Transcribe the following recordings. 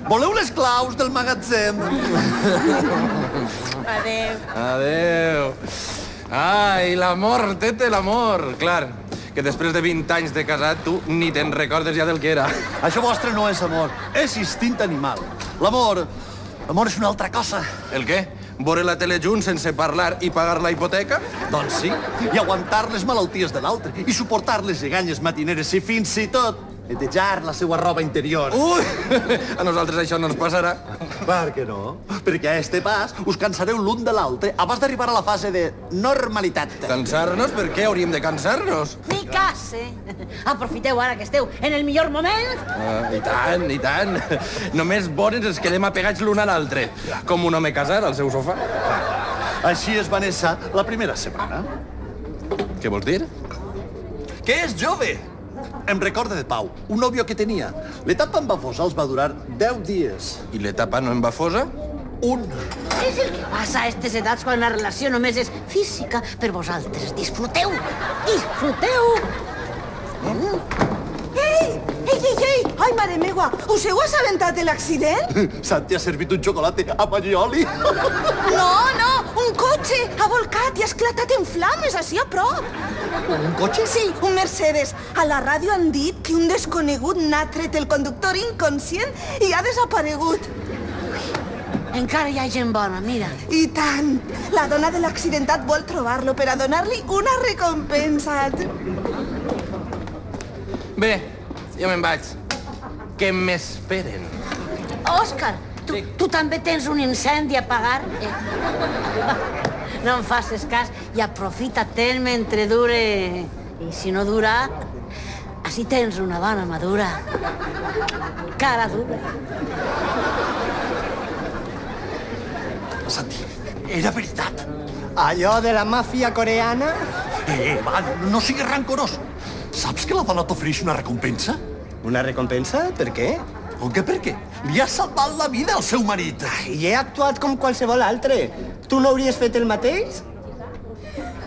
Voleu les claus del magatzem? Adéu. Adéu. Ai, l'amor, tete, l'amor. Clar, que després de 20 anys de casat tu ni te'n recordes ja del que era. Això vostre no és amor, és instint animal. L'amor és una altra cosa. El què? Veure la tele junts sense parlar i pagar la hipoteca? Doncs sí, i aguantar les malalties de l'altre, i suportar les lleganyes matineres, i fins i tot netejar la seva roba interior. Ui! A nosaltres això no ens passarà. Per què no? Perquè a este pas us cansareu l'un de l'altre abans d'arribar a la fase de normalitat. Cansar-nos? Per què hauríem de cansar-nos? Ni cas, eh? Aprofiteu ara que esteu en el millor moment. I tant, i tant. Només bons ens quedem apegats l'un a l'altre, com un home casat al seu sofà. Així es va néixer la primera setmana. Què vols dir? Que és jove! Em recorda de Pau, un nòvio que tenia. L'etapa embafosa els va durar 10 dies. I l'etapa no embafosa? Un. És el que passa a aquestes edats quan la relació només és física per vosaltres. Disfruteu! Disfruteu! Ei! Ai, mare meua, us heu assabentat de l'accident? Santi ha servit un xocolate amb allioli. No, un cotxe ha volcat i ha esclatat en flames, així a prop. Un cotxe? Sí, un Mercedes. A la ràdio han dit que un desconegut n'ha tret el conductor inconscient i ha desaparegut. Encara hi ha gent bona, mira. I tant! La dona de l'accidentat vol trobar-lo per a donar-li una recompensa. Bé, jo me'n vaig. Què m'esperen? Òscar, tu també tens un incendi a apagar? No em facis cas i aprofita-te'n mentre dure. I si no dura, així tens una dona madura. Cara dura. Santi, era veritat. Allò de la màfia coreana? Va, no siguis rancorós. Saps que la dona t'ofereix una recompensa? Una recompensa? Per què? Com que per què? Li ha salvat la vida al seu marit. I he actuat com qualsevol altre. Tu no hauries fet el mateix?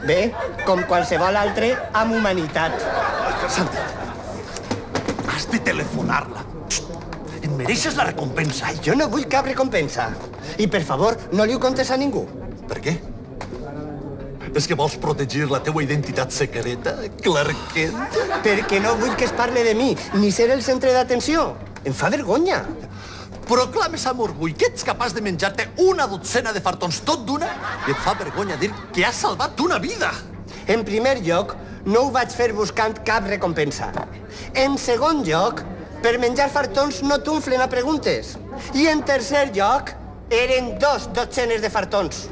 Bé, com qualsevol altre, amb humanitat. Santi, has de telefonar-la. Em mereixes la recompensa. Ai, jo no vull cap recompensa. I, per favor, no li ho contes a ningú. Per què? És que vols protegir la teua identitat secreta, Clark Kent? Perquè no vull que es parle de mi, ni ser el centre d'atenció. Em fa vergonya. Proclames amb orgull que ets capaç de menjar-te una dotzena de fartons tot d'una i et fa vergonya dir que has salvat una vida. En primer lloc, no ho vaig fer buscant cap recompensa. En segon lloc, per menjar fartons no t'unflen a preguntes. I en tercer lloc, eren 2 dotzenes de fartons.